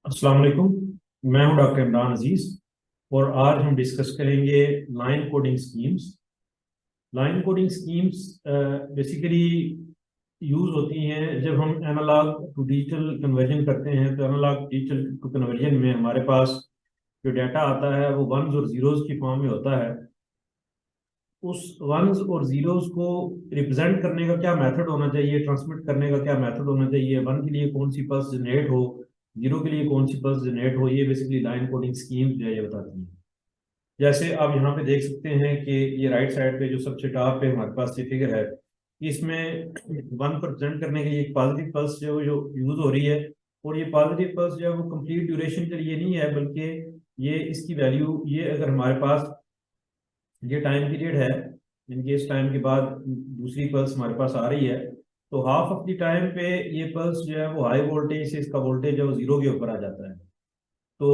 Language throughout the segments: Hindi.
अस्सलाम वालेकुम। मैं हूं डॉक्टर इमरान अजीज और आज हम डिस्कस करेंगे line coding schemes. Line coding schemes basically use होती हैं जब हम एनालॉग टू डिजिटल कन्वर्जन करते हैं। तो एनालॉग डिजिटल टू कन्वर्जन में हमारे पास जो डाटा आता है वो वंस और जीरोस की फॉर्म में होता है। उस वंस और जीरोस को रिप्रेजेंट करने का क्या मेथड होना चाहिए, ट्रांसमिट करने का क्या मेथड होना चाहिए, वन के लिए कौन सी पल्स जनरेट हो, जीरो के लिए कौन सी पल्स जनरेट हो, ये बेसिकली लाइन कोडिंग स्कीम जो है ये बताती है। जैसे आप यहाँ पे देख सकते हैं कि ये राइट साइड पे जो सबसे टॉप पे हमारे पास ये फिगर है, इसमें वन को रिप्रेजेंट करने के लिए एक पॉजिटिव पल्स जो यूज हो रही है। और ये पॉजिटिव पल्स जो है वो कंप्लीट ड्यूरेशन के लिए नहीं है, बल्कि ये इसकी वैल्यू, ये अगर हमारे पास ये टाइम पीरियड है, इनके इस टाइम के बाद दूसरी पल्स हमारे पास आ रही है, तो हाफ ऑफ द टाइम पे ये पल्स जो है वो हाई वोल्टेज से इसका वोल्टेज है वो जीरो के ऊपर आ जाता है। तो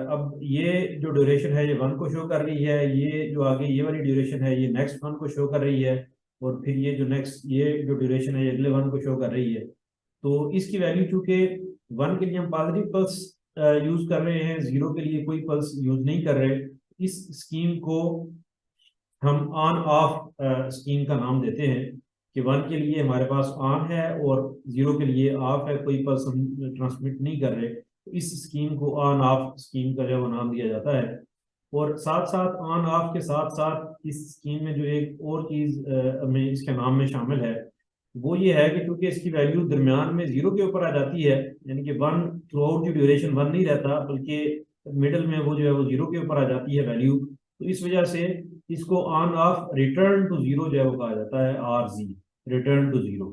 अब ये जो ड्यूरेशन है ये वन को शो कर रही है, ये जो आगे ये वाली ड्यूरेशन है ये नेक्स्ट वन को शो कर रही है, और फिर ये जो नेक्स्ट ये जो ड्यूरेशन है ये अगले वन को शो कर रही है। तो इसकी वैल्यू चूंकि वन के लिए हम पॉजिटिव पल्स यूज कर रहे हैं, जीरो के लिए कोई पल्स यूज नहीं कर रहे, इस स्कीम को हम ऑन ऑफ स्कीम का नाम देते हैं कि वन के लिए हमारे पास ऑन है और जीरो के लिए ऑफ है, कोई पल्स हम ट्रांसमिट नहीं कर रहे, तो इस स्कीम को ऑन ऑफ स्कीम का जो है वो नाम दिया जाता है। और साथ साथ ऑन ऑफ के साथ साथ इस स्कीम में जो एक और चीज में इसके नाम में शामिल है, वो ये है कि क्योंकि इसकी वैल्यू दरमियान में जीरो के ऊपर आ जाती है, यानी कि one through out the duration one नहीं रहता, बल्कि मिडल में वो जो है वो जीरो के ऊपर आ जाती है वैल्यू, तो इस वजह से इसको on off return to zero जो है वो कहा जाता है, R Z, return to zero.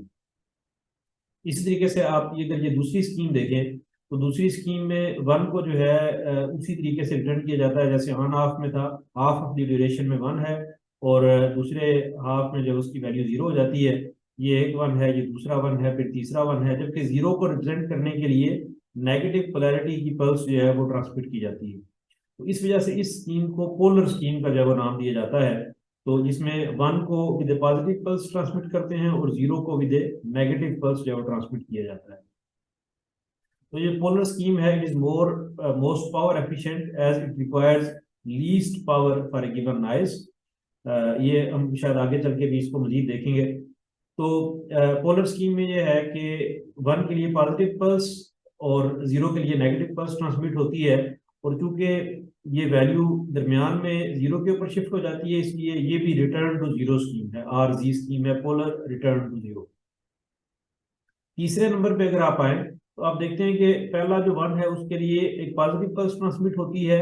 इसी तरीके से आप ये अगर ये दूसरी स्कीम देखें, तो दूसरी स्कीम में वन को जो है उसी तरीके से रिटर्न किया जाता है जैसे ऑन हाफ में था। हाफ ऑफ द ड्यूरेशन में वन है और दूसरे हाफ में जब उसकी वैल्यू जीरो हो जाती है, ये एक वन है, ये दूसरा वन है, फिर तीसरा वन है, जबकि जीरो को रिप्रेजेंट करने के लिए नेगेटिव पोलैरिटी की पल्स जो है वो ट्रांसमिट की जाती है। तो इस वजह से इस स्कीम को पोलर स्कीम का जो है वो नाम दिया जाता है। तो जिसमें वन को विद पॉजिटिव पल्स ट्रांसमिट करते हैं और जीरो को विद नेगेटिव पल्स जो है वो ट्रांसमिट किया जाता है। तो ये पोलर स्कीम है, it is more most power efficient as it requires least power for a given noise. ये हम शायद आगे चल के भी इसको मजीद देखेंगे। तो पोलर स्कीम में ये है कि वन के लिए पॉजिटिव पल्स और जीरो के लिए नेगेटिव पल्स ट्रांसमिट होती है, और चूंकि ये वैल्यू दरमियान में जीरो के ऊपर शिफ्ट हो जाती है, इसलिए ये भी रिटर्न टू जीरो स्कीम है, आर जी स्कीम है, पोलर रिटर्न टू जीरो। तीसरे नंबर पे अगर आप आए तो आप देखते हैं कि पहला जो वन है उसके लिए एक पॉजिटिव पल्स ट्रांसमिट होती है,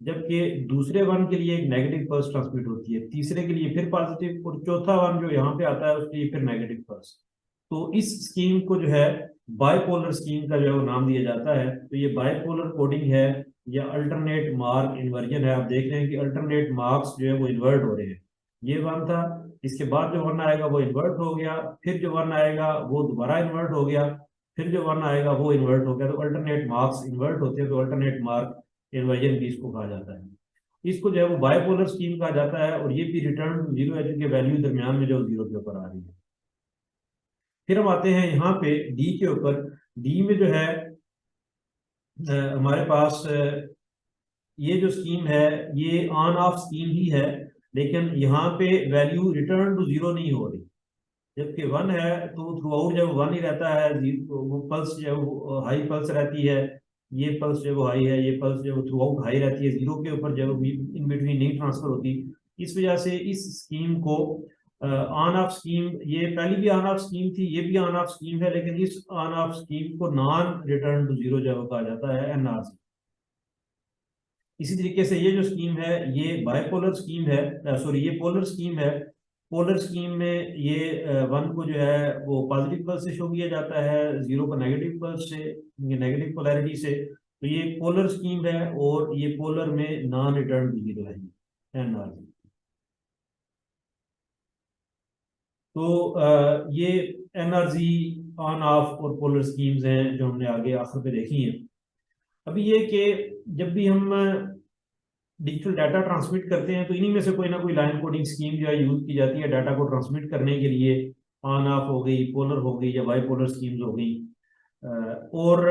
जबकि दूसरे वन के लिए एक नेगेटिव पल्स ट्रांसमिट होती है, तीसरे के लिए फिर पॉजिटिव, और चौथा वन जो यहाँ पे आता है उसके लिए फिर नेगेटिव पल्स। तो इस स्कीम को जो है बाइपोलर स्कीम का जो है वो नाम दिया जाता है। तो ये बाइपोलर कोडिंग है या अल्टरनेट मार्क इन्वर्जन है। आप देख रहे हैं कि अल्टरनेट मार्क्स जो है वो इन्वर्ट हो रहे हैं। ये वन था, इसके बाद जो वन आएगा वो इन्वर्ट हो गया, फिर जो वन आएगा वो दोबारा इन्वर्ट हो गया, फिर जो वन आएगा वो इन्वर्ट हो गया। तो अल्टरनेट मार्क्स इन्वर्ट होते हैं, तो अल्टरनेट मार्क इन्वर्जन भी इसको कहा जाता है। इसको जो है वो बाइपोलर स्कीम कहा जाता है, और ये भी रिटर्न टू जीरो है क्योंकि वैल्यू दरमियान में जो जीरो के ऊपर आ रही है। फिर हम आते हैं यहाँ पे डी के ऊपर। डी में जो है हमारे पास ये जो स्कीम है ये ऑन ऑफ स्कीम ही है, लेकिन यहाँ पे वैल्यू रिटर्न टू जीरो नहीं हो रही। जबकि वन है तो थ्रू आउट जब वन ही रहता है, वो पल्स जो है वो हाई पल्स रहती है, ये पल्स जो है वो हाई है, ये पल्स जो है वो थ्रू आउट हाई रहती है, जीरो के ऊपर जो है इन बिटवीन नहीं ट्रांसफर होती। इस वजह से इस स्कीम को ऑन ऑफ स्कीम, ये पहली भी ऑन ऑफ स्कीम थी, ये भी ऑन ऑफ स्कीम है, लेकिन इस ऑन ऑफ स्कीम को नॉन रिटर्न टू जीरो जो है वो कहा जाता है, एनआरसी। इसी तरीके से ये जो स्कीम है ये बाइपोलर स्कीम है, सॉरी ये पोलर स्कीम है। पोलर स्कीम में ये वन को जो है वो पॉजिटिव पल्स से शो किया जाता है, जीरो को नेगेटिव पल्स से, नेगेटिव पोलैरिटी से। तो ये पोलर स्कीम है और ये पोलर में नॉन रिटर्न टू जीरो है, एनआरजी। तो ये एनआरजी ऑन ऑफ और पोलर स्कीम्स हैं जो हमने आगे आखिर पे देखी हैं। अभी ये कि जब भी हम डिजिटल डाटा ट्रांसमिट करते हैं तो इन्हीं में से कोई ना कोई लाइन कोडिंग स्कीम जो है यूज की जाती है डाटा को ट्रांसमिट करने के लिए। ऑन ऑफ हो गई, पोलर हो गई या बाइपोलर स्कीम्स हो गई। और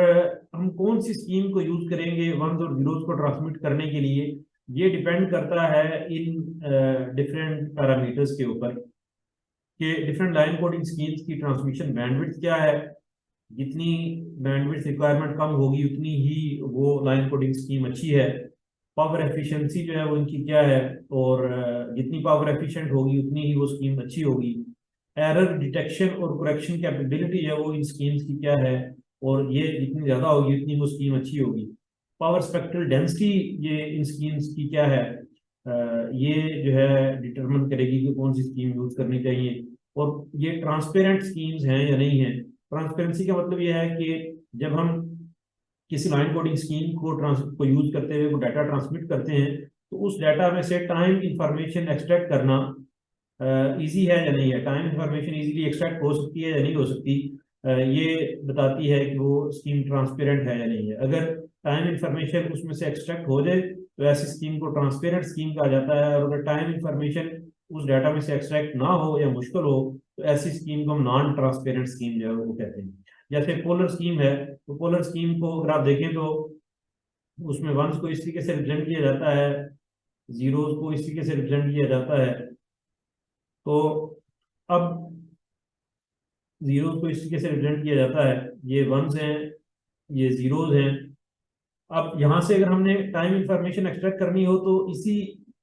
हम कौन सी स्कीम को यूज करेंगे वंस और जीरोस को ट्रांसमिट करने के लिए, ये डिपेंड करता है इन डिफरेंट पैरामीटर्स के ऊपर कि डिफरेंट लाइन कोडिंग स्कीम्स की ट्रांसमिशन बैंडविड्थ क्या है। जितनी बैंडविड्थ रिक्वायरमेंट कम होगी उतनी ही वो लाइन कोडिंग स्कीम अच्छी है। पावर एफिशिएंसी जो है वो इनकी क्या है, और जितनी पावर एफिशिएंट होगी उतनी ही वो स्कीम अच्छी होगी। एरर डिटेक्शन और करेक्शन कैपेबिलिटी है वो इन स्कीम्स की क्या है, और ये जितनी ज़्यादा होगी उतनी वो स्कीम अच्छी होगी। पावर स्पेक्ट्रल डेंसिटी ये इन स्कीम्स की क्या है, ये जो है डिटरमिन करेगी कि कौन सी स्कीम यूज करनी चाहिए। और ये ट्रांसपेरेंट स्कीम्स हैं या नहीं है। ट्रांसपेरेंसी का मतलब ये है कि जब हम किसी लाइन कोडिंग स्कीम को यूज करते हुए डाटा ट्रांसमिट करते हैं तो उस डाटा में से टाइम इंफॉर्मेशन एक्सट्रैक्ट करना इजी है या नहीं है। टाइम इंफॉर्मेशन इजीली एक्सट्रैक्ट हो सकती है या नहीं हो सकती, ये बताती है कि वो स्कीम ट्रांसपेरेंट है या नहीं है। अगर टाइम इंफॉर्मेशन उसमें से एक्सट्रैक्ट हो जाए तो ऐसी स्कीम को ट्रांसपेरेंट स्कीम कहा जाता है, और अगर टाइम इंफॉर्मेशन उस डाटा में से एक्सट्रैक्ट ना हो या मुश्किल हो तो ऐसी स्कीम को हम नॉन ट्रांसपेरेंट स्कीम जो है वो कहते हैं। जैसे पोलर स्कीम है, तो पोलर स्कीम को अगर आप देखें तो उसमें वंस को इस तरीके से रिप्रेजेंट किया जाता है, जीरोस को इस तरीके से रिप्रेजेंट किया जाता है। तो अब जीरोस को इस तरीके से रिप्रेजेंट किया जाता है, ये वंस हैं, ये जीरोस हैं। अब यहाँ से अगर हमने टाइम इंफॉर्मेशन एक्सट्रैक्ट करनी हो तो इसी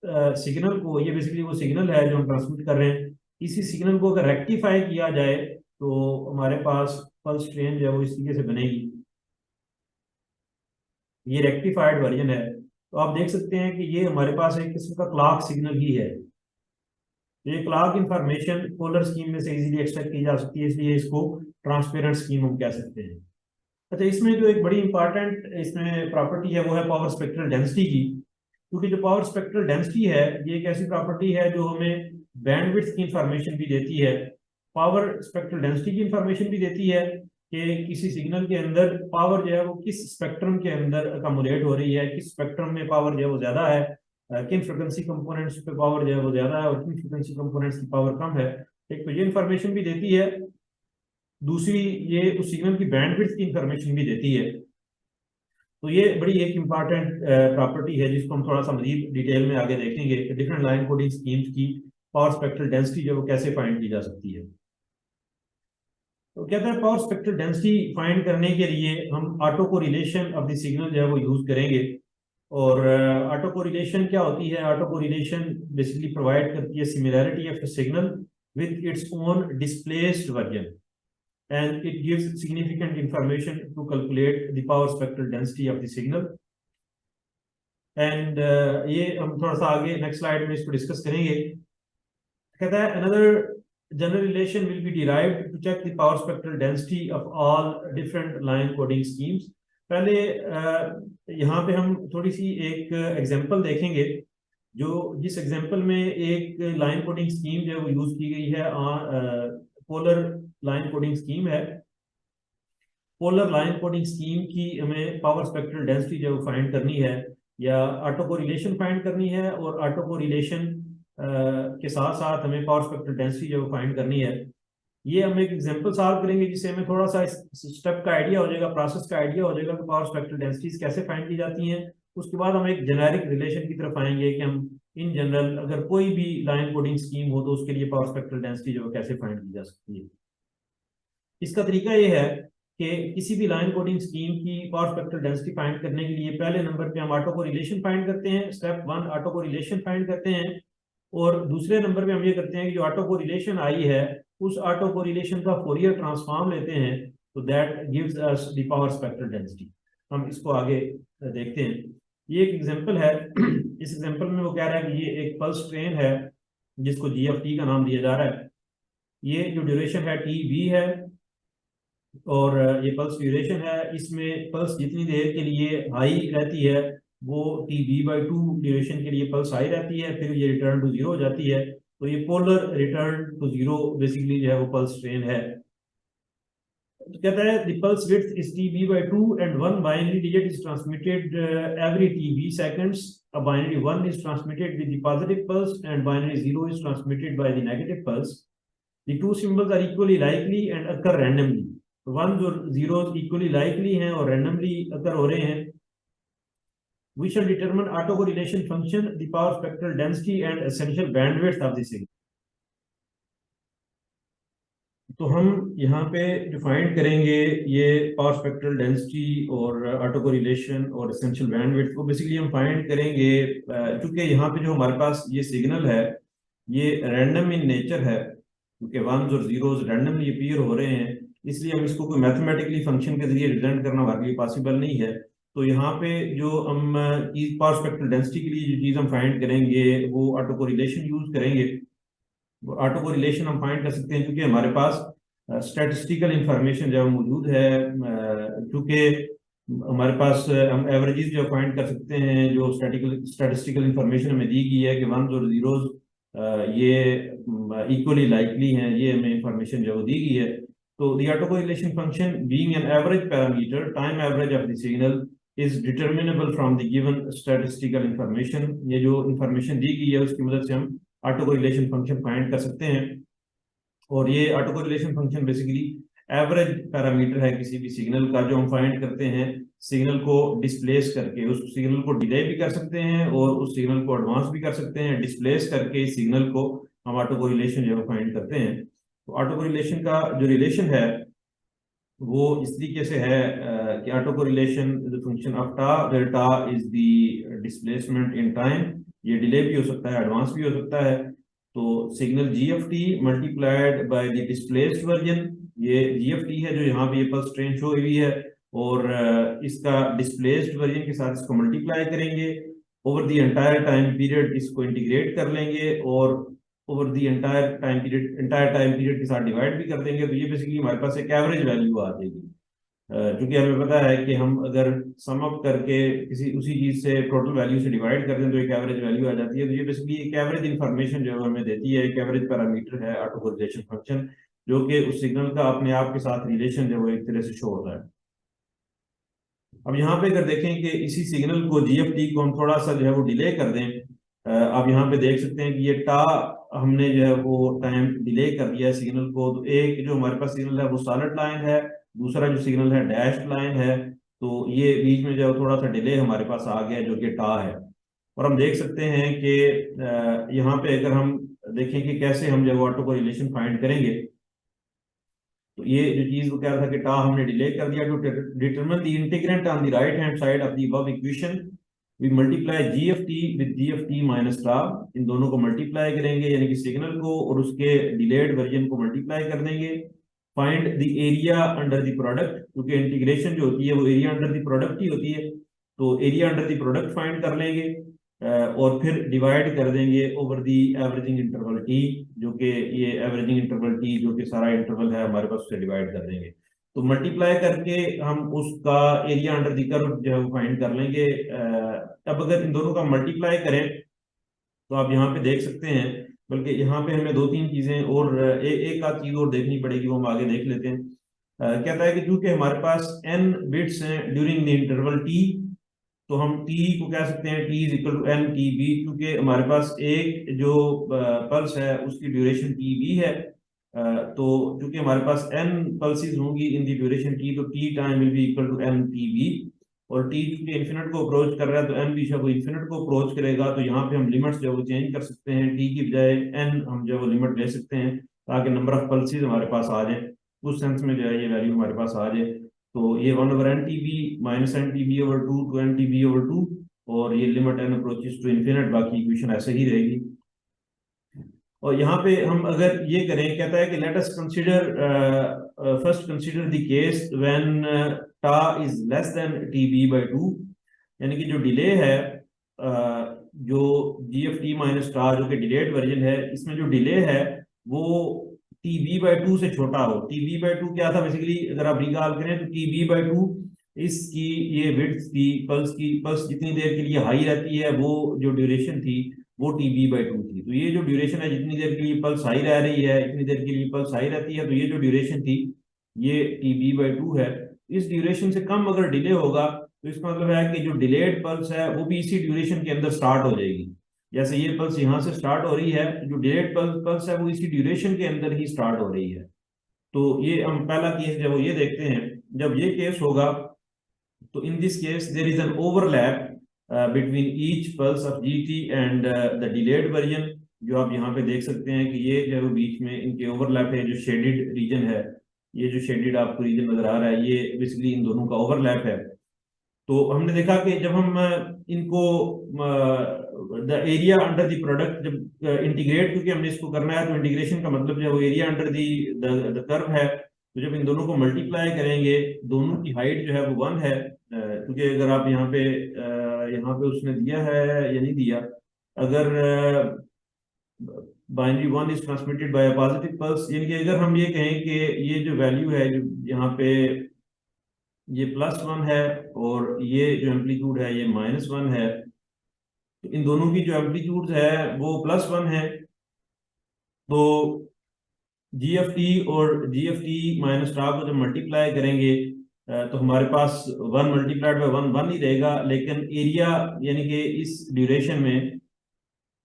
सिग्नल को, ये बेसिकली वो सिग्नल है जो हम ट्रांसमिट कर रहे हैं, इसी सिग्नल को अगर रेक्टिफाई किया जाए तो हमारे पास पल्स ट्रेन जो है वो इस तरीके से बनेगी। ये रेक्टिफाइड वर्जन है। तो आप देख सकते हैं कि ये हमारे पास एक किस्म का क्लॉक सिग्नल ही है। ये क्लॉक इंफॉर्मेशन पोलर स्कीम में से इजीली एक्सट्रैक्ट की जा सकती है, इसलिए इसको ट्रांसपेरेंट स्कीम हम कह सकते हैं। अच्छा, इसमें जो एक बड़ी इंपॉर्टेंट इसमें प्रॉपर्टी है वो है पावर स्पेक्ट्रल डेंसिटी की। क्योंकि जो पावर स्पेक्ट्रल डेंसिटी है ये एक ऐसी प्रॉपर्टी है जो हमें बैंडविड्थ की इंफॉर्मेशन भी देती है। पावर स्पेक्ट्रल डेंसिटी की इंफॉर्मेशन भी देती है कि किसी सिग्नल के अंदर पावर जो है वो किस स्पेक्ट्रम के अंदर अकोमोडेट हो रही है, किस स्पेक्ट्रम में पावर जो है वो ज्यादा है, किन फ्रिक्वेंसी कंपोनेंट्स पे पावर जो है वो ज्यादा है और किन फ्रिक्वेंसी कंपोनेंट्स की पावर कम है। एक तो ये इंफॉर्मेशन भी देती है, दूसरी ये उस सिग्नल की बैंडविड्थ की इंफॉर्मेशन भी देती है। तो ये बड़ी एक इम्पॉर्टेंट प्रॉपर्टी है जिसको हम थोड़ा सा मजीद डिटेल में आगे देखेंगे कि डिफरेंट लाइन कोडिंग स्कीम्स की पावर स्पेक्ट्रल डेंसिटी जो वो कैसे फाइंड की जा सकती है। तो कहते हैं पावर स्पेक्ट्रल डेंसिटी फाइंड करने के लिए हम auto correlation of the signal जो है वो यूज करेंगे। और ऑटो कोरिलेशन क्या होती है? ऑटो कोरिलेशन बेसिकली प्रोवाइड करती है similarity of the signal with its own displaced version, and it gives significant information to calculate the power spectral density of the signal. And ये हम थोड़ा सा आगे नेक्स्ट स्लाइड में इसको डिस्कस करेंगे। कहता है another general relation will be derived to check the power spectral density of all different line coding schemes. पहले यहाँ पे हम थोड़ी सी एक एग्जांपल देखेंगे, जो जिस एग्जांपल में एक लाइन कोडिंग स्कीम जो है वो यूज की गई है, पोलर लाइन कोडिंग स्कीम है। पोलर लाइन कोडिंग स्कीम की हमें पावर स्पेक्ट्रल डेंसिटी जो फाइंड करनी है या ऑटो कोरिलेशन फाइंड करनी है, और ऑटो कोरिलेशन के साथ साथ हमें पावर स्पेक्ट्रल डेंसिटी जो फाइंड करनी है। ये हम एक एग्जांपल सॉल्व करेंगे जिससे हमें थोड़ा सा इस स्टेप का आइडिया हो जाएगा, प्रोसेस का आइडिया हो जाएगा कि पावर स्पेक्ट्रल डेंसिटीज कैसे फाइंड की जाती हैं। उसके बाद हम एक जेनेरिक रिलेशन की तरफ आएंगे कि हम इन जनरल अगर कोई भी लाइन कोडिंग स्कीम हो तो उसके लिए पावर स्पेक्ट्रल डेंसिटी जो कैसे फाइंड की जा सकती है। इसका तरीका ये है कि किसी भी लाइन कोडिंग स्कीम की पावर स्पेक्ट्रल डेंसिटी फाइंड करने के लिए पहले नंबर पे हम ऑटो कोरिलेशन फाइंड करते हैं, स्टेप 1 ऑटो कोरिलेशन फाइंड करते हैं। और दूसरे नंबर पे हम ये करते हैं कि जो ऑटो कोरिलेशन आई है उस ऑटो कोरिलेशन का फोरियर ट्रांसफॉर्म लेते हैं, तो that gives us the power spectral density. हम इसको आगे देखते हैं। ये एक एग्जांपल है। इस एग्जांपल में वो कह रहा है कि ये एक पल्स ट्रेन है जिसको जी एफ टी का नाम दिया जा रहा है। ये जो ड्यूरेशन है टी बी है और ये पल्स ड्यूरेशन है। इसमें पल्स जितनी देर के लिए हाई रहती है वो टी बी बाई 2 ड्यूरेशन के लिए पल्स हाई रहती है, फिर ये रिटर्न टू जीरो हो जाती है। तो ये polar return to zero basically जो है वो पल्स ट्रेन है। तो कहता है the pulse width is TB by 2 and one binary digit is transmitted every TB seconds. A binary 1 is transmitted with the positive pulse and binary 0 is transmitted by the negative pulse. The two symbols are equally likely and occur randomly. Ones और जीरोस इक्वली लाइकली हैं और रैंडमली अकर हो रहे हैं, we shall determine autocorrelation function, the power spectral density and essential bandwidth of the signal. तो हम यहाँ पे जो फाइंड करेंगे ये पावर स्पेक्ट्रल डेंसिटी और ऑटो कोरिलेशन और एसेंशियल बैंडविड्थ को बेसिकली हम फाइंड करेंगे, क्योंकि यहाँ पे जो हमारे पास ये सिग्नल है ये रैंडम इन नेचर है, क्योंकि वंस और जीरोस रैंडमली अपीयर हो रहे हैं, इसलिए हम इसको कोई मैथमेटिकली फंक्शन के जरिए रिप्रेजेंट करना हमारे लिए पॉसिबल नहीं है। तो यहाँ पे जो हम पावर स्पेक्ट्रल डेंसिटी के लिए जो चीज हम फाइंड करेंगे वो ऑटो कोरिलेशन यूज करेंगे। ऑटो कोरिलेशन हम फाइंड कर सकते हैं क्योंकि हमारे पास स्टैटिस्टिकल इंफॉर्मेशन जो मौजूद है, क्योंकि हमारे पास हम एवरेजेस जो फाइंड कर सकते हैं, जो स्टैटिस्टिकल इंफॉर्मेशन हमें दी गई है कि वंस और जीरोस ये इक्वली लाइकली हैं, ये हमें इंफॉर्मेशन जो दी गई है। तो the auto correlation function being an average parameter, time average of the signal is determinable from the given statistical information. ये जो इंफॉर्मेशन दी गई है उसकी मदद से हम ऑटो कोरिलेशन फंक्शन फाइंड कर सकते हैं। और ये auto correlation function basically average parameter है किसी भी सिग्नल का, जो हम फाइंड करते हैं सिग्नल को डिस्प्लेस करके। उस सिग्नल को डिले भी कर सकते हैं और उस सिग्नल को एडवांस भी कर सकते हैं। डिस्प्लेस करके इस सिग्नल को हम ऑटो कोरिलेशन जो फाइंड करते हैं। तो ऑटो कोरिलेशन का जो रिलेशन है वो इस तरीके से है कि auto correlation is the function of टा, वेयर टा is the displacement in time. ये डिले भी हो सकता है, एडवांस भी हो सकता है। तो signal G F T multiplied by the displaced version, ये जी एफ टी है जो यहाँ पे ये पल्स ट्रेन शो हुई है, और इसका डिस्प्लेस्ड वर्जन के साथ इसको मल्टीप्लाई करेंगे, over the entire time period इसको इंटीग्रेट कर लेंगे और over the entire time period के साथ डिवाइड भी कर देंगे। तो ये बेसिकली हमारे पास एक एवरेज वैल्यू आ जाएगी। क्योंकि हमें पता है कि हम अगर सम अप करके किसी उसी चीज से टोटल वैल्यू से डिवाइड कर दें तो एक एवरेज वैल्यू आ जाती है। तो ये बेसिकली एक एवरेज इंफॉर्मेशन जो हमें देती है, एक एवरेज पैरामीटर है ऑटो कोरिलेशन फंक्शन, जो कि उस सिग्नल का अपने आप के साथ रिलेशन जो है एक तरह से शो होता है। अब यहाँ पे अगर देखें कि इसी सिग्नल को जीएफटी को हम थोड़ा सा जो है वो डिले कर दें, आप यहाँ पे देख सकते हैं कि ये टा हमने जो है वो टाइम डिले कर दिया है सिग्नल को। तो एक जो हमारे पास सिग्नल है वो सॉलिड लाइन है, दूसरा जो सिग्नल है डैश्ड लाइन है। तो ये बीच में जो है थोड़ा सा डिले हमारे पास आ गया जो कि टा है। और हम देख सकते हैं कि यहाँ पे अगर हम देखें कि कैसे हम जो ऑटो कोरिलेशन फाइंड करेंगे, तो ये जो चीज वो कह रहा था कि टा हमने डिले कर दिया। To determine the integrand on the right hand side of the above equation we multiply G F T with G F T minus tau. इन दोनों को मल्टीप्लाई करेंगे, यानी कि सिग्नल को और उसके डिलेड वर्जन को मल्टीप्लाई कर देंगे। Find the area under the product, क्योंकि इंटीग्रेशन जो होती है वो एरिया अंडर द प्रोडक्ट ही होती है। तो area under the product find कर लेंगे और फिर डिवाइड कर देंगे over the averaging interval T, जो कि ये एवरेजिंग इंटरवल टी जो कि सारा इंटरवल है हमारे पास, उससे डिवाइड कर देंगे। तो मल्टीप्लाई करके हम उसका एरिया अंडर दी कर्व जो है वो फाइंड कर लेंगे। अब अगर इन दोनों का मल्टीप्लाई करें तो आप यहाँ पे देख सकते हैं, बल्कि यहाँ पे हमें दो तीन चीजें और एक आध चीज और देखनी पड़ेगी, वो हम आगे देख लेते हैं। कहता है कि चूंकि हमारे पास n बिट्स हैं ड्यूरिंग द इंटरवल t, तो हम t को कह सकते हैं t is equal to N T B, क्योंकि हमारे पास एक जो पल्स है उसकी ड्यूरेशन टी बी है। तो क्योंकि हमारे पास n पल्सेस होंगी इन दी ड्यूरेशन t, तो t time will be equal to N T B. और t चूंकि इन्फिनिट को अप्रोच कर रहा है तो n भी वो इन्फिनिट को अप्रोच करेगा। तो यहाँ पे हम लिमिट्स जो वो चेंज कर सकते हैं, t की बजाय n हम जो वो लिमिट ले सकते हैं ताकि नंबर ऑफ पल्सेस हमारे पास आ जाए, उस सेंस में जो है ये वैल्यू हमारे पास आ जाए। तो ये 1 over N T B minus N T B over two N T B over two, और ये limit N approaches to infinite, बाकी इक्वेशन ऐसे ही रहेगी। और यहाँ पे हम अगर ये करें, कहता है कि let us consider first consider the case when tau is less than T B by two, यानी कि जो डिले है जो जी एफ टी माइनस टा जो कि डिलेड वर्जन है, इसमें जो डिले है वो टी बी बाई टू से छोटा हो। टी बी बाई टू क्या था बेसिकली, अगर आप रिकॉल करें तो टी बी बाई टू इसकी ये विड्थ की पल्स जितनी देर के लिए हाई रहती है वो जो ड्यूरेशन थी वो टी बी बाई टू थी। तो ये जो ड्यूरेशन है जितनी देर के लिए पल्स हाई रह रही है, इतनी देर के लिए पल्स हाई रहती है, तो ये जो ड्यूरेशन थी ये टी बी बाई टू है। इस ड्यूरेशन से कम अगर डिले होगा तो इसका मतलब है कि जो डिलेड पल्स है वो भी इसी ड्यूरेशन के अंदर स्टार्ट हो जाएगी। जैसे ये पल्स यहाँ से स्टार्ट हो रही है, जो डिलेड पल्स है वो इसी ड्यूरेशन के अंदर ही स्टार्ट हो रही है। तो ये हम पहला केस जब वो ये देखते हैं, जब ये केस होगा तो in this case there is an overlap between each pulse of GT and the delayed version. जो आप यहाँ पे देख सकते हैं कि ये जो है वो बीच में इनके ओवरलैप है, जो शेडेड रीजन है, ये जो शेडेड आपको रीजन नजर आ रहा है, ये बेसिकली इन दोनों का ओवरलैप है। तो हमने देखा कि जब हम इनको the area under the product जब इंटीग्रेट, क्योंकि हमने इसको करना है तो इंटीग्रेशन का मतलब जो है वो एरिया अंडर द कर्व है। तो जब इन दोनों को मल्टीप्लाई करेंगे, दोनों की हाइट जो है वो 1 है, क्योंकि अगर आप यहाँ पे उसने दिया है या नहीं दिया, अगर binary 1 is transmitted by positive pulse, यानी कि अगर हम ये कहें कि ये जो वैल्यू है जो यहाँ पे ये +1 है और ये जो एम्पलीट्यूड है ये -1 है, तो इन दोनों की जो एम्पलीट्यूड है वो +1 है। तो GFT और GFT माइनस टा को जब मल्टीप्लाई करेंगे तो हमारे पास 1 मल्टीप्लाइड बाय 1 1 ही रहेगा, लेकिन एरिया यानी कि इस ड्यूरेशन में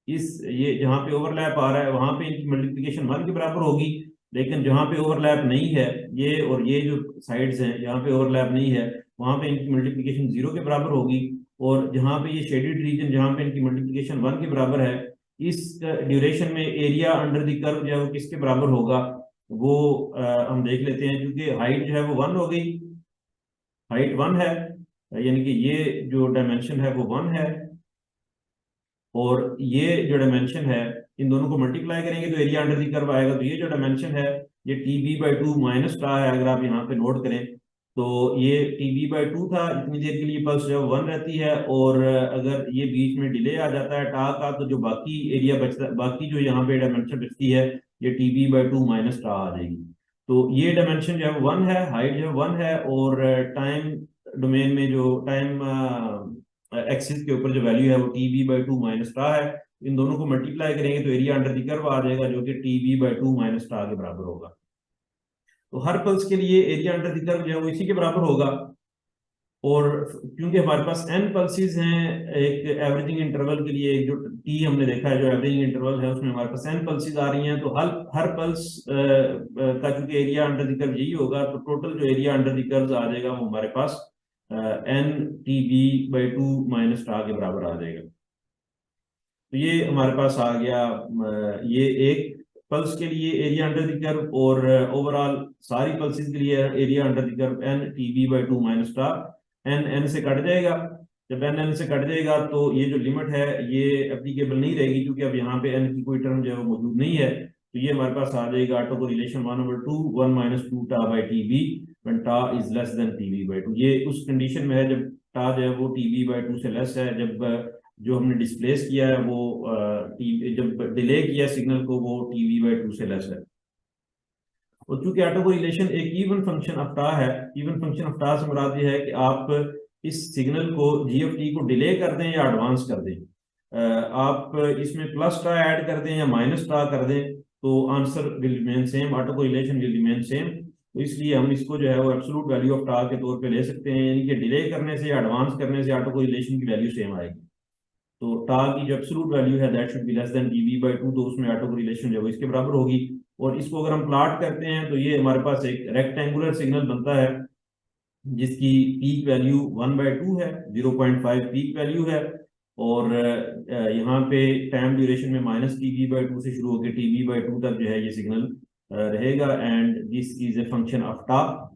इस ये जहाँ पे ओवरलैप आ रहा है वहां पे इनकी मल्टीप्लिकेशन 1 के बराबर होगी। लेकिन जहाँ पे ओवरलैप नहीं है, ये और ये जो साइड्स हैं जहाँ पे ओवरलैप नहीं है, वहां पे इनकी मल्टीप्लिकेशन 0 के बराबर होगी। और जहाँ पे ये शेडेड रीजन जहाँ पे इनकी मल्टीप्लिकेशन 1 के बराबर है, इस ड्यूरेशन में एरिया अंडर द कर्व जो है वो किसके बराबर होगा, वो हम देख लेते हैं। क्योंकि हाइट जो है वो 1 हो गई, हाइट 1 है, यानी कि ये जो डायमेंशन है वो 1 है, और ये जो डायमेंशन है इन दोनों को मल्टीप्लाई करेंगे तो एरिया अंडर दी कर्व आएगा। तो ये जो डायमेंशन है ये TB/2 माइनस टा है, अगर आप यहाँ पे नोट करें तो ये TB/2 था। इतनी देर के लिए पल्स जो 1 रहती है, और अगर ये बीच में डिले आ जाता है टा का, तो जो बाकी एरिया बचता, बाकी जो यहाँ पे डायमेंशन बचती है ये TB/2 माइनस टा आ जाएगी। तो ये डायमेंशन जो है 1 है, हाइट जो है 1 है, और टाइम डोमेन में जो टाइम एक्सिस के ऊपर जो वैल्यू है वो TB/2 माइनस टा है। इन दोनों को मल्टीप्लाई करेंगे तो एरिया अंडर द कर्व आ जाएगा, जो कि TB/2 माइनस टा के बराबर होगा। तो हर पल्स के लिए एरिया अंडर द कर्व जो है वो इसी के बराबर होगा। और क्योंकि हमारे पास n पल्सेस हैं एक एवरेजिंग इंटरवल के लिए, एक जो टी हमने देखा है जो एवरेजिंग इंटरवल है उसमें हमारे पास n पल्सेस आ रही हैं, तो हर हर पल्स का चूंकि एरिया अंडर द कर्व यही होगा, तो टोटल जो एरिया अंडर द कर्व आ जाएगा वो हमारे पास n/TB/2 माइनस टा के बराबर आ जाएगा। तो ये हमारे पास आ गया ये एक पल्स के लिए एरिया अंडर द कर्व, और ओवरऑल सारी पल्सेस के लिए area under the curve n/TB/2 minus टा। n n से कट जाएगा, जब n n से कट जाएगा तो ये जो लिमिट है ये एप्लीकेबल नहीं रहेगी, क्योंकि अब यहाँ पे n की कोई टर्म जो है वो मौजूद नहीं है। तो ये हमारे पास आ जाएगा ऑटो को रिलेशन 1/2 1 - 2 टा बाई TB when टा इज लेस देन TB/2। ये उस कंडीशन में है जब टा जो है वो TB/2 से लेस है, जब जो हमने डिस्प्लेस किया है वो जब डिले किया सिग्नल को वो TB/2 से लेस है। और चूंकि ऑटो कोरिलेशन एक इवन फंक्शन ऑफ टा है, इवन फंक्शन ऑफ टा से मुराद ये है कि आप इस सिग्नल को GFT को डिले कर दें या एडवांस कर दें, आप इसमें प्लस टा ऐड कर दें या माइनस टा कर दें, तो answer will remain same, auto correlation will remain same. तो इसलिए हम इसको जो है वो एब्सोल्यूट वैल्यू ऑफ टा के तौर पे ले सकते हैं, यानी कि डिले करने से या एडवांस करने से ऑटो कोरिलेशन की वैल्यू सेम आएगी। तो टा की जो एब्सोल्यूट वैल्यू है that should be less than TB/2, तो उसमें ऑटो कोरिलेशन जो है वो इसके बराबर होगी। और इसको अगर हम प्लॉट करते हैं तो ये हमारे पास एक रेक्टेंगुलर सिग्नल बनता है जिसकी पीक वैल्यू 1/2 है, 0.5 पीक वैल्यू है, और यहाँ पे टाइम ड्यूरेशन में -TB/2 से शुरू होकर TB/2 तक जो है ये सिग्नल रहेगा, and this is a function of टा।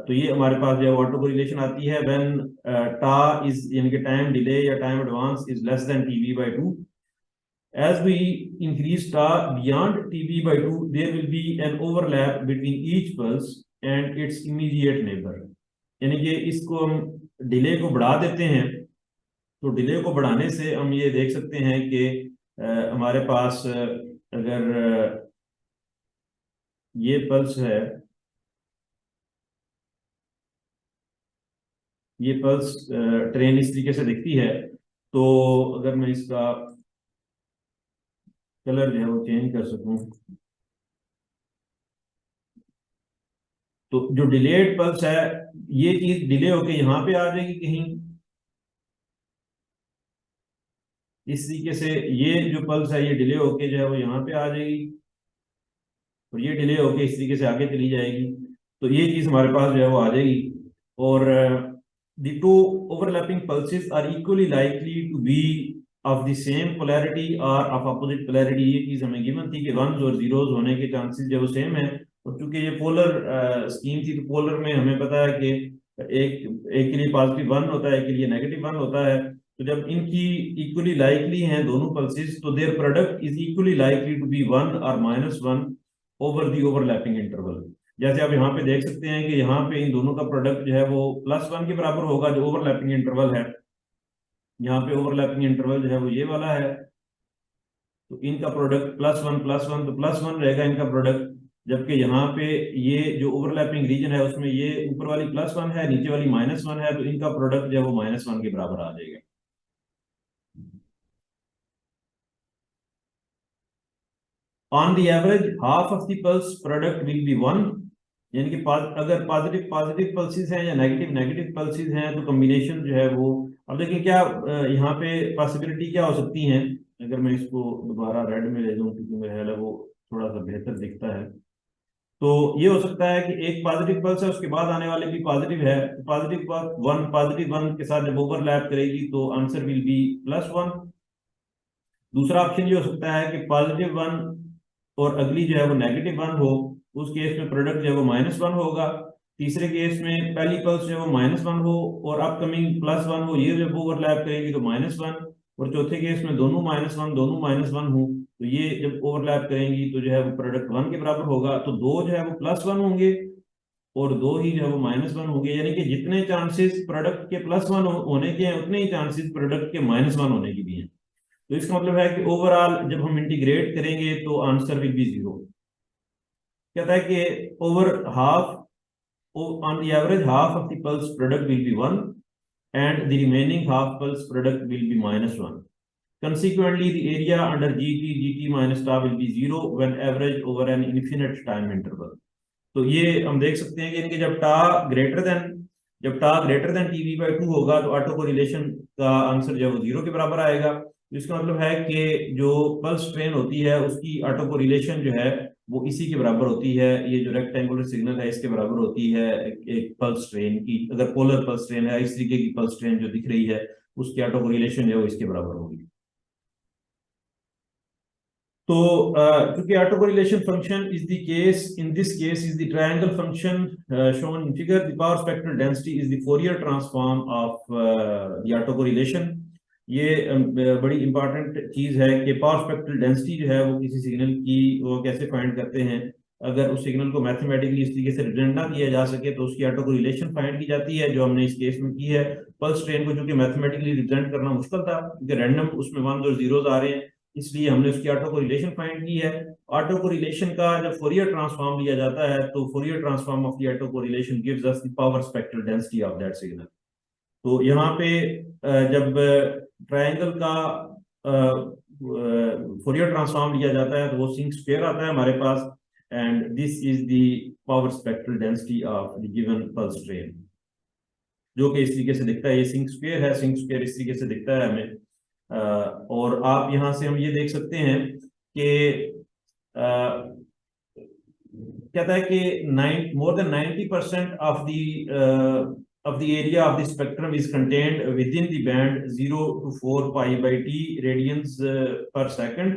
तो ये हमारे पास जो है ऑटो कोरिलेशन आती है व्हेन टा इज यानी कि टाइम डिले या time advance is less then TB/2। As we increase टा beyond TB/2, there will be an overlap between each pulse and its immediate neighbor। यानी कि इसको हम डिले को बढ़ा देते हैं, तो डिले को बढ़ाने से हम ये देख सकते हैं कि हमारे पास अगर ये पल्स है, ये पल्स ट्रेन इस तरीके से दिखती है, तो अगर मैं इसका कलर जो है वो चेंज कर सकूं, तो जो डिलेड पल्स है ये चीज डिले होके यहाँ पे आ जाएगी कहीं इस तरीके से, ये जो पल्स है ये डिले होके जो है वो यहाँ पे आ जाएगी। और ये डिले होके इस तरीके से आगे चली जाएगी, तो ये चीज हमारे पास जो है वो आ जाएगी। और the two overlapping pulses are equally likely to be of the same polarity or of opposite polarity, ये चीज हमें गिवन थी कि वंस और जीरोस होने के चांसेस जो सेम है। और चूंकि ये पोलर स्कीम थी, तो पोलर में हमें पता है कि एक एक के लिए पॉजिटिव 1 होता है, एक के लिए नेगेटिव 1 होता है। तो जब इनकी इक्वली लाइकली हैं दोनों पल्सेस, तो their product is equally likely to be 1 और -1 ओवर दी ओवरलैपिंग इंटरवल। जैसे आप यहाँ पे देख सकते हैं कि यहाँ पे इन दोनों का प्रोडक्ट जो है वो +1 के बराबर होगा, जो ओवरलैपिंग इंटरवल है। यहाँ पे ओवरलैपिंग इंटरवल जो है वो ये वाला है, तो इनका प्रोडक्ट +1 तो +1 रहेगा इनका प्रोडक्ट। जबकि यहाँ पे ये जो ओवरलैपिंग रीजन है उसमें ये ऊपर वाली +1 है, नीचे वाली -1 है, तो इनका प्रोडक्ट जो है वो -1 के बराबर आ जाएगा। On the average half of the pulse product will be 1, यानी कि अगर पॉजिटिव पॉजिटिव पल्सेस हैं या नेगेटिव नेगेटिव पल्सेस हैं, तो कॉम्बिनेशन जो है वो, अब देखिए क्या यहाँ पे पॉसिबिलिटी क्या हो सकती हैं। अगर मैं इसको दोबारा रेड में ले लूँ, क्योंकि मेरा ख्याल है वो थोड़ा सा बेहतर दिखता है, तो ये हो सकता है कि एक पॉजिटिव पल्स है, उसके बाद आने वाले भी पॉजिटिव है, तो पॉजिटिव वन के साथ जब ओवरलैप करेगी तो आंसर विल बी +1। दूसरा ऑप्शन ये हो सकता है कि पॉजिटिव 1 और अगली जो है वो नेगेटिव 1 हो, उस केस में प्रोडक्ट जो है वो -1 होगा। तीसरे केस में पहली पल्स जो है वो -1 हो और अपकमिंग +1 हो, ये जब ओवरलैप करेंगे तो -1। और चौथे केस में दोनों -1 हो, तो ये जब ओवरलैप करेंगी तो जो है वो प्रोडक्ट 1 के बराबर होगा। तो दो जो है वो +1 होंगे और दो ही जो है वो -1 होंगे, यानी कि जितने चांसेस प्रोडक्ट के +1 होने के हैं, उतने ही चांसेस प्रोडक्ट के -1 होने की भी हैं। तो इसका मतलब है कि ओवरऑल जब हम इंटीग्रेट करेंगे तो आंसर विल बी 0। कहता है कि over half on the average half of the pulse product will be 1 and the remaining half pulse product will be -1. Consequently, the area under gt minus tau will be 0 when averaged over an infinite time interval. तो ये हम देख सकते हैं कि इनके जब टा ग्रेटर देन tv/2 होगा, तो ऑटो कोरिलेशन का आंसर जो है वो 0 के बराबर आएगा। तो इसका मतलब है कि जो पल्स ट्रेन होती है उसकी ऑटो कोरिलेशन जो है वो इसी के बराबर होती है। ये जो रेक्टेंगुलर सिग्नल है इसके बराबर होती है एक पल्स ट्रेन की। अगर पोलर पल्स ट्रेन है, इस तरीके की पल्स ट्रेन जो दिख रही है, उसकी ऑटो कोरिलेशन जो है वो इसके बराबर होगी। तो क्योंकि auto correlation function is the case, in this case is the triangle function shown in figure, the power spectral density is the Fourier transform of the auto correlation. ये बड़ी इंपॉर्टेंट चीज है कि पावर स्पेक्ट्रल डेंसिटी जो है वो किसी सिग्नल की वो कैसे फाइंड करते हैं। अगर उस सिग्नल को मैथमेटिकली इस तरीके से रिप्रेजेंट ना किया जा सके, तो उसकी ऑटो कोरिलेशन फाइंड की जाती है, जो हमने इस केस में की है। पल्स ट्रेन को चूंकि मैथमेटिकली रिप्रेजेंट करना मुश्किल था, क्योंकि रैंडम उसमें 1 और 0 आ रहे हैं, इसलिए हमने उसकी ऑटो कोरिलेशन फाइंड की है। ऑटो कोरिलेशन का जब फोरियर ट्रांसफॉर्म लिया जाता है, तो Fourier transform of the auto correlation gives us the power spectral density of that signal. तो यहाँ पे जब ट्रायंगल का फोरियर ट्रांसफॉर्म लिया जाता है, तो वो सिंक स्क्वायर आता है हमारे पास, and this is the power spectral density of the given pulse train, जो कि इस तरीके से दिखता है। ये सिंक स्क्वायर है, सिंक स्क्वायर इस तरीके से दिखता है हमें। और आप यहां से हम ये देख सकते हैं कि कहता है कि more than 90% of the area of the spectrum is contained within the band 0 to 4 pi by t radians per second।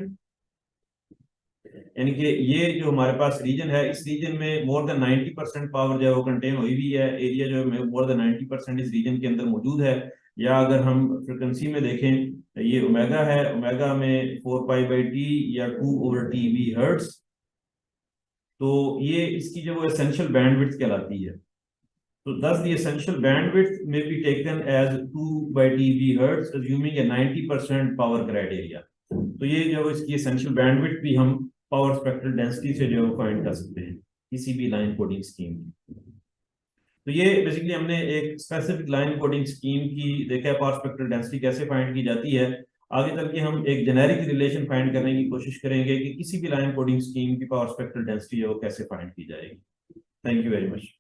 यानी कि ये जो हमारे पास रीजन है, इस रीजन में मोर देन 90% पावर जो है वो कंटेन हुई हुई है। एरिया जो है मोर देन 90% इस रीजन के अंदर मौजूद है। या अगर हम फ्रिक्वेंसी में देखें, ये ओमेगा है, ओमेगा में 4 पाई बाई टी या 2/TeV हर्ट्ज। तो ये इसकी जो एसेंशियल बैंडविड्थ कहलाती है। तो thus the essential bandwidth may be taken as 2/TeV hertz assuming a 90% power grade area। तो ये जो इसकी एसेंशियल बैंडविड्थ भी हम पावर स्पेक्ट्रल डेंसिटी से जो फाइंड कर सकते हैं किसी भी लाइन कोडिंग स्कीम की। तो ये बेसिकली हमने एक स्पेसिफिक लाइन कोडिंग स्कीम की देखा है, पावर स्पेक्ट्रल डेंसिटी कैसे फाइंड की जाती है। आगे चल के हम एक जेनेरिक रिलेशन फाइंड करने की कोशिश करेंगे कि किसी भी लाइन कोडिंग स्कीम की पावर स्पेक्ट्रल डेंसिटी है वो कैसे फाइंड की जाएगी। Thank you very much.